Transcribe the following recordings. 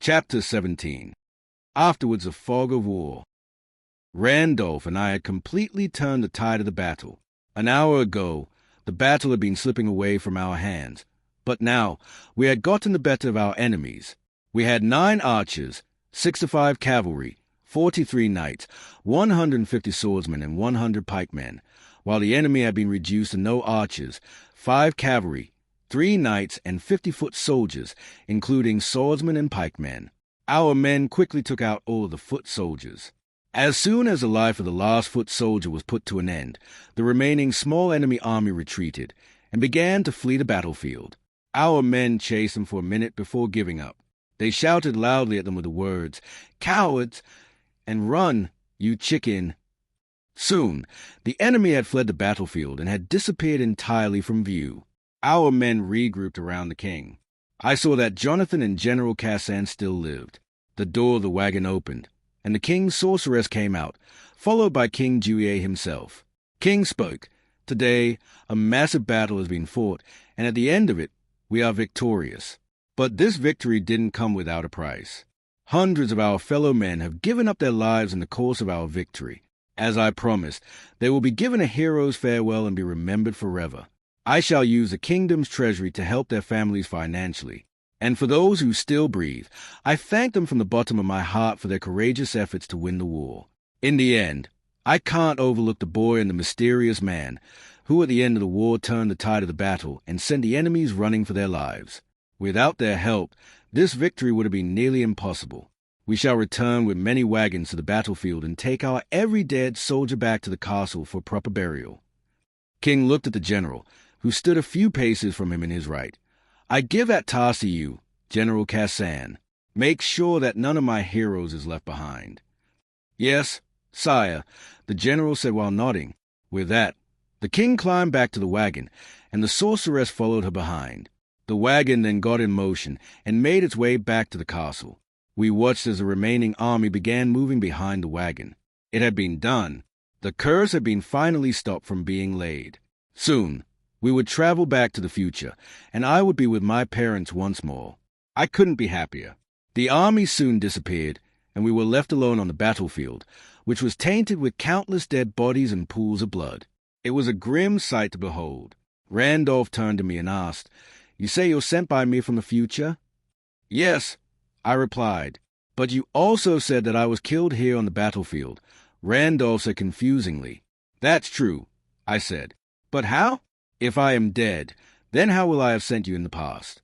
Chapter 17. Afterwards, a fog of war. Randolph and I had completely turned the tide of the battle. An hour ago, the battle had been slipping away from our hands, but now we had gotten the better of our enemies. We had 9 archers, 65 cavalry, 43 knights, 150 swordsmen, and 100 pikemen, while the enemy had been reduced to no archers, 5 cavalry, 3 knights, and 50-foot soldiers, including swordsmen and pikemen. Our men quickly took out all of the foot soldiers. As soon as the life of the last foot soldier was put to an end, the remaining small enemy army retreated and began to flee the battlefield. Our men chased them for a minute before giving up. They shouted loudly at them with the words, "Cowards!" and "Run, you chicken!" Soon, the enemy had fled the battlefield and had disappeared entirely from view. Our men regrouped around the king. I saw that Jonathan and General Cassan still lived. The door of the wagon opened, and the king's sorceress came out, followed by King Juye himself. King spoke. "Today, a massive battle has been fought, and at the end of it, we are victorious. But this victory didn't come without a price. Hundreds of our fellow men have given up their lives in the course of our victory. As I promised, they will be given a hero's farewell and be remembered forever. I shall use the kingdom's treasury to help their families financially. And for those who still breathe, I thank them from the bottom of my heart for their courageous efforts to win the war. In the end, I can't overlook the boy and the mysterious man who at the end of the war turned the tide of the battle and sent the enemies running for their lives. Without their help, this victory would have been nearly impossible. We shall return with many wagons to the battlefield and take our every dead soldier back to the castle for proper burial." King looked at the general, who stood a few paces from him in his right. "I give that task to you, General Cassan. Make sure that none of my heroes is left behind." "Yes, sire," the general said while nodding. With that, the king climbed back to the wagon, and the sorceress followed her behind. The wagon then got in motion and made its way back to the castle. We watched as the remaining army began moving behind the wagon. It had been done. The curse had been finally stopped from being laid. Soon, we would travel back to the future, and I would be with my parents once more. I couldn't be happier. The army soon disappeared, and we were left alone on the battlefield, which was tainted with countless dead bodies and pools of blood. It was a grim sight to behold. Randolph turned to me and asked, "You say you're sent by me from the future?" "Yes," I replied. "But you also said that I was killed here on the battlefield," Randolph said confusingly. "That's true," I said. "But how? If I am dead, then how will I have sent you in the past?"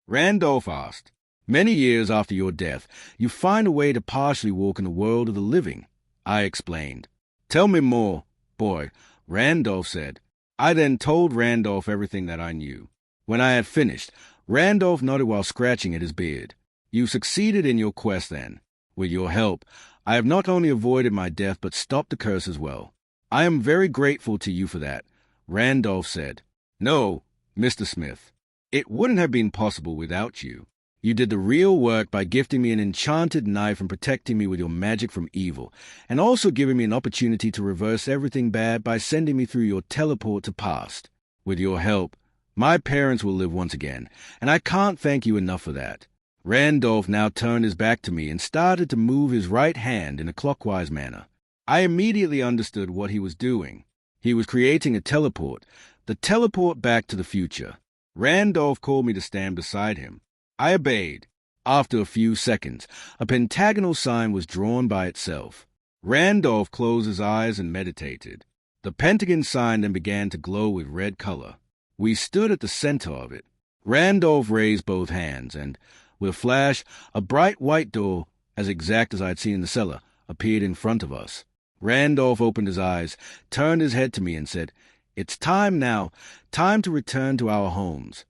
Randolph asked. "Many years after your death, you find a way to partially walk in the world of the living," I explained. "Tell me more, boy," Randolph said. I then told Randolph everything that I knew. When I had finished, Randolph nodded while scratching at his beard. "You succeeded in your quest then. With your help, I have not only avoided my death but stopped the curse as well. I am very grateful to you for that," Randolph said. "No, Mr. Smith, it wouldn't have been possible without you. You did the real work by gifting me an enchanted knife and protecting me with your magic from evil, and also giving me an opportunity to reverse everything bad by sending me through your teleport to past. With your help, my parents will live once again, and I can't thank you enough for that." Randolph now turned his back to me and started to move his right hand in a clockwise manner. I immediately understood what he was doing. He was creating a teleport, the teleport back to the future. Randolph called me to stand beside him. I obeyed. After a few seconds, a pentagonal sign was drawn by itself. Randolph closed his eyes and meditated. The pentagon sign then began to glow with red color. We stood at the center of it. Randolph raised both hands, and, with a flash, a bright white door, as exact as I had seen in the cellar, appeared in front of us. Randolph opened his eyes, turned his head to me, and said, "It's time now, time to return to our homes."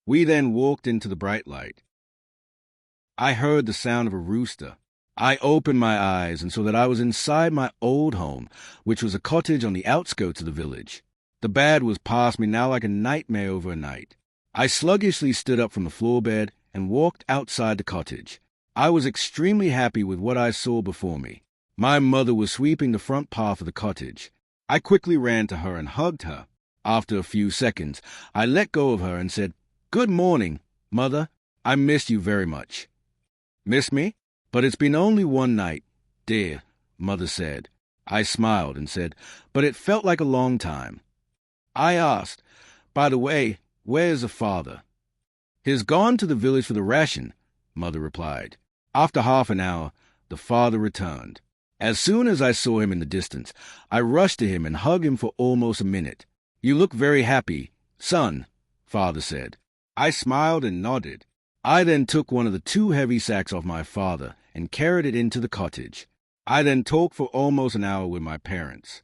We then walked into the bright light. I heard the sound of a rooster. I opened my eyes and saw that I was inside my old home, which was a cottage on the outskirts of the village. The bad was past me now like a nightmare overnight. I sluggishly stood up from the floor bed and walked outside the cottage. I was extremely happy with what I saw before me. My mother was sweeping the front path of the cottage. I quickly ran to her and hugged her. After a few seconds, I let go of her and said, "Good morning, Mother. I missed you very much." Miss me? But it's been only one night, dear, Mother said. I smiled and said, but it felt like a long time. I asked, by the way, where's the father? He's gone to the village for the ration, Mother replied. After half an hour, the father returned. As soon as I saw him in the distance, I rushed to him and hugged him for almost a minute. You look very happy, son, Father said. I smiled and nodded. I then took one of the 2 heavy sacks off my father and carried it into the cottage. I then talked for almost an hour with my parents.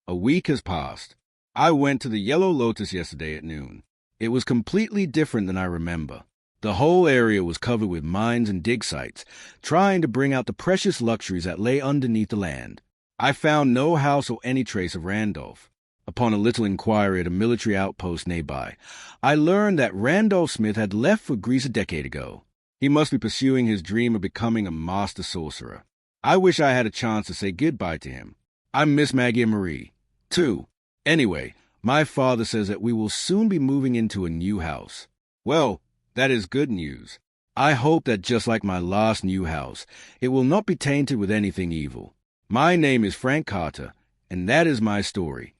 A week has passed. I went to the Yellow Lotus yesterday at noon. It was completely different than I remember. The whole area was covered with mines and dig sites, trying to bring out the precious luxuries that lay underneath the land. I found no house or any trace of Randolph. Upon a little inquiry at a military outpost nearby, I learned that Randolph Smith had left for Greece a decade ago. He must be pursuing his dream of becoming a master sorcerer. I wish I had a chance to say goodbye to him. I miss Maggie and Marie, too. Anyway, my father says that we will soon be moving into a new house. Well, that is good news. I hope that just like my last new house, it will not be tainted with anything evil. My name is Frank Carter, and that is my story.